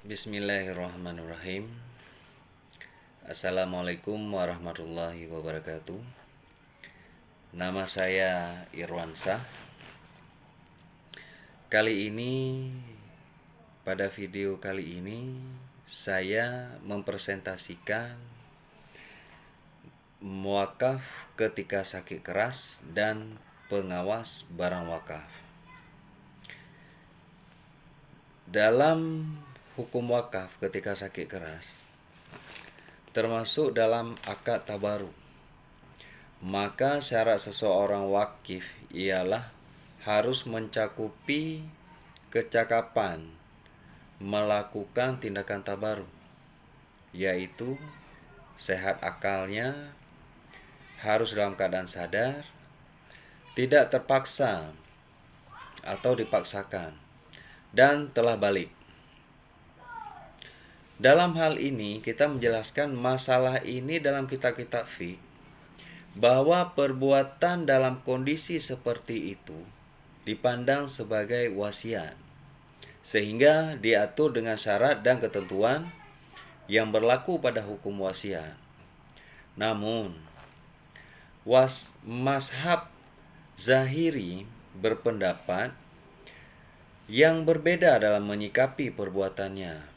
Bismillahirrahmanirrahim. Assalamualaikum warahmatullahi wabarakatuh. Nama saya Irwansyah. Pada video kali ini saya mempresentasikan wakaf ketika sakit keras dan pengawas barang wakaf. Dalam hukum wakaf ketika sakit keras, termasuk dalam akad tabaruk, maka syarat seseorang wakif ialah harus mencakupi kecakapan melakukan tindakan tabaruk, yaitu sehat akalnya, harus dalam keadaan sadar, tidak terpaksa atau dipaksakan, dan telah balik. Dalam hal ini kita menjelaskan masalah ini dalam kitab-kitab fiqh, bahwa perbuatan dalam kondisi seperti itu dipandang sebagai wasiat, sehingga diatur dengan syarat dan ketentuan yang berlaku pada hukum wasiat. Namun mazhab Zahiri berpendapat yang berbeda dalam menyikapi perbuatannya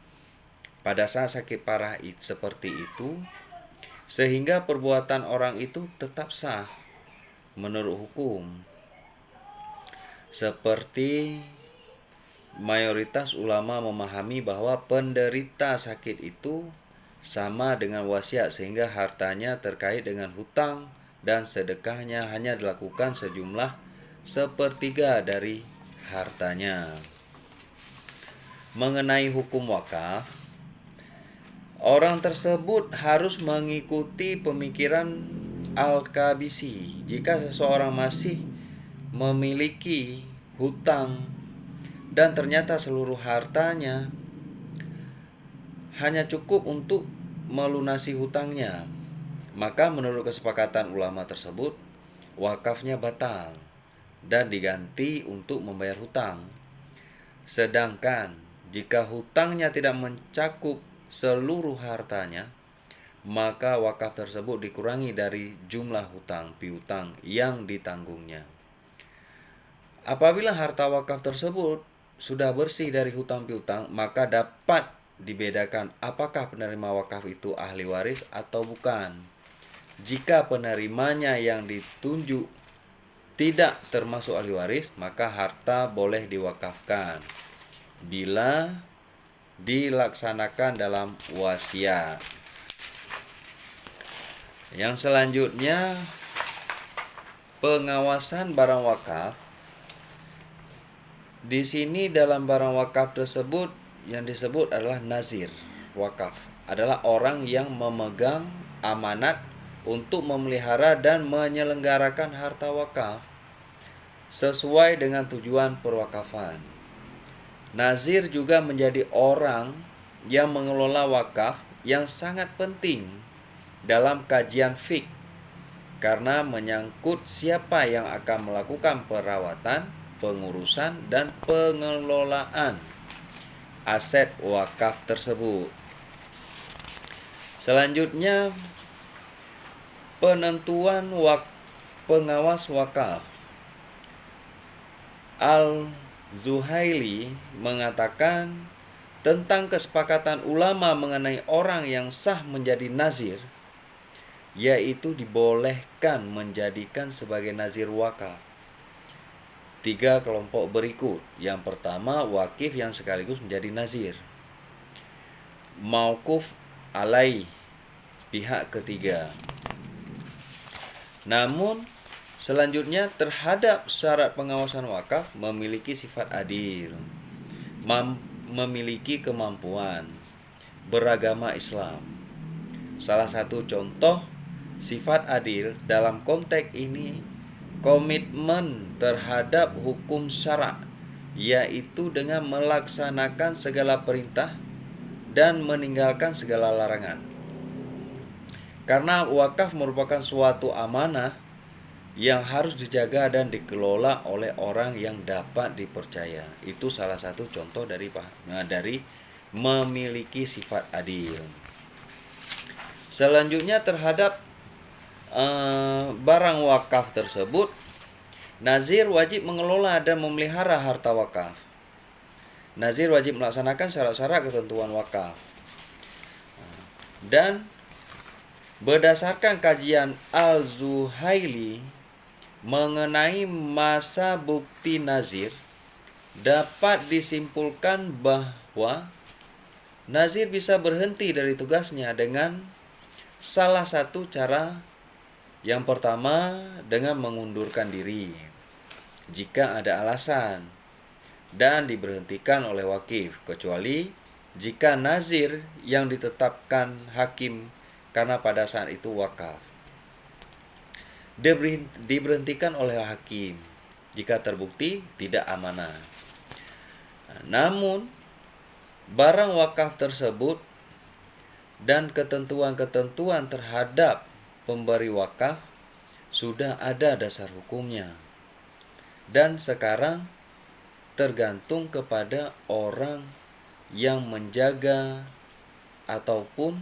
pada saat sakit parah seperti itu, sehingga perbuatan orang itu tetap sah menurut hukum. Seperti mayoritas ulama memahami bahwa penderita sakit itu sama dengan wasiat, sehingga hartanya terkait dengan hutang dan sedekahnya hanya dilakukan sejumlah sepertiga dari hartanya. Mengenai hukum wakaf, orang tersebut harus mengikuti pemikiran Al-Qabisi. Jika seseorang masih memiliki hutang dan ternyata seluruh hartanya hanya cukup untuk melunasi hutangnya, maka menurut kesepakatan ulama tersebut, wakafnya batal dan diganti untuk membayar hutang. Sedangkan jika hutangnya tidak mencakup seluruh hartanya, maka wakaf tersebut dikurangi dari jumlah hutang piutang yang ditanggungnya. Apabila harta wakaf tersebut sudah bersih dari hutang piutang, maka dapat dibedakan apakah penerima wakaf itu ahli waris atau bukan. Jika penerimanya yang ditunjuk tidak termasuk ahli waris, maka harta boleh diwakafkan bila dilaksanakan dalam wasiat. Yang selanjutnya, pengawasan barang wakaf. Di sini dalam barang wakaf tersebut yang disebut adalah nazir. Wakaf adalah orang yang memegang amanat untuk memelihara dan menyelenggarakan harta wakaf sesuai dengan tujuan perwakafan. Nazir juga menjadi orang yang mengelola wakaf yang sangat penting dalam kajian fiqh, karena menyangkut siapa yang akan melakukan perawatan, pengurusan, dan pengelolaan aset wakaf tersebut. Selanjutnya, penentuan pengawas wakaf. Al-Zuhaili mengatakan tentang kesepakatan ulama mengenai orang yang sah menjadi nazir, yaitu dibolehkan menjadikan sebagai nazir wakaf 3 kelompok berikut. Yang pertama, wakif yang sekaligus menjadi nazir. Mauquf alaih, pihak ketiga. Namun selanjutnya, terhadap syarat pengawasan wakaf memiliki sifat adil, memiliki kemampuan, beragama Islam. Salah satu contoh sifat adil dalam konteks ini komitmen terhadap hukum syara', yaitu dengan melaksanakan segala perintah dan meninggalkan segala larangan. Karena wakaf merupakan suatu amanah yang harus dijaga dan dikelola oleh orang yang dapat dipercaya. Itu salah satu contoh dari memiliki sifat adil. Selanjutnya terhadap barang wakaf tersebut, nazir wajib mengelola dan memelihara harta wakaf. Nazir wajib melaksanakan syarat-syarat ketentuan wakaf. Dan berdasarkan kajian Al-Zuhaili mengenai masa bukti nazir, dapat disimpulkan bahwa nazir bisa berhenti dari tugasnya dengan salah satu cara. Yang pertama, dengan mengundurkan diri jika ada alasan dan diberhentikan oleh wakif, kecuali jika nazir yang ditetapkan hakim karena pada saat itu wakaf diberhentikan oleh hakim jika terbukti tidak amanah. Namun barang wakaf tersebut dan ketentuan-ketentuan terhadap pemberi wakaf sudah ada dasar hukumnya, dan sekarang tergantung kepada orang yang menjaga ataupun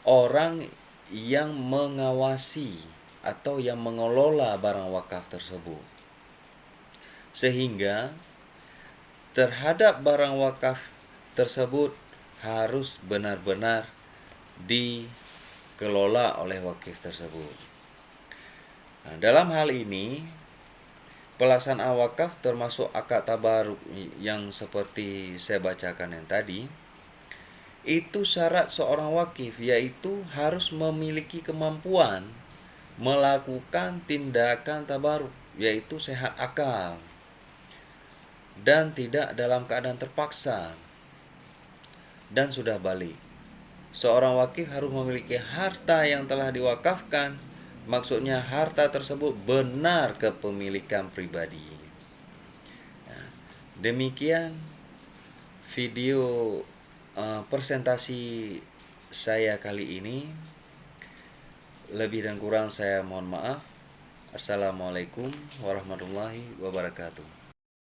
orang yang mengawasi atau yang mengelola barang wakaf tersebut. Sehingga terhadap barang wakaf tersebut harus benar-benar dikelola oleh wakif tersebut. Nah, dalam hal ini pelaksanaan wakaf termasuk akad tabaruk yang seperti saya bacakan yang tadi, itu syarat seorang wakif, yaitu harus memiliki kemampuan melakukan tindakan tabaruk, yaitu sehat akal dan tidak dalam keadaan terpaksa dan sudah balik. Seorang wakif harus memiliki harta yang telah diwakafkan, maksudnya harta tersebut benar kepemilikan pribadi. Demikian video presentasi saya kali ini. Lebih dan kurang saya mohon maaf. Assalamualaikum warahmatullahi wabarakatuh.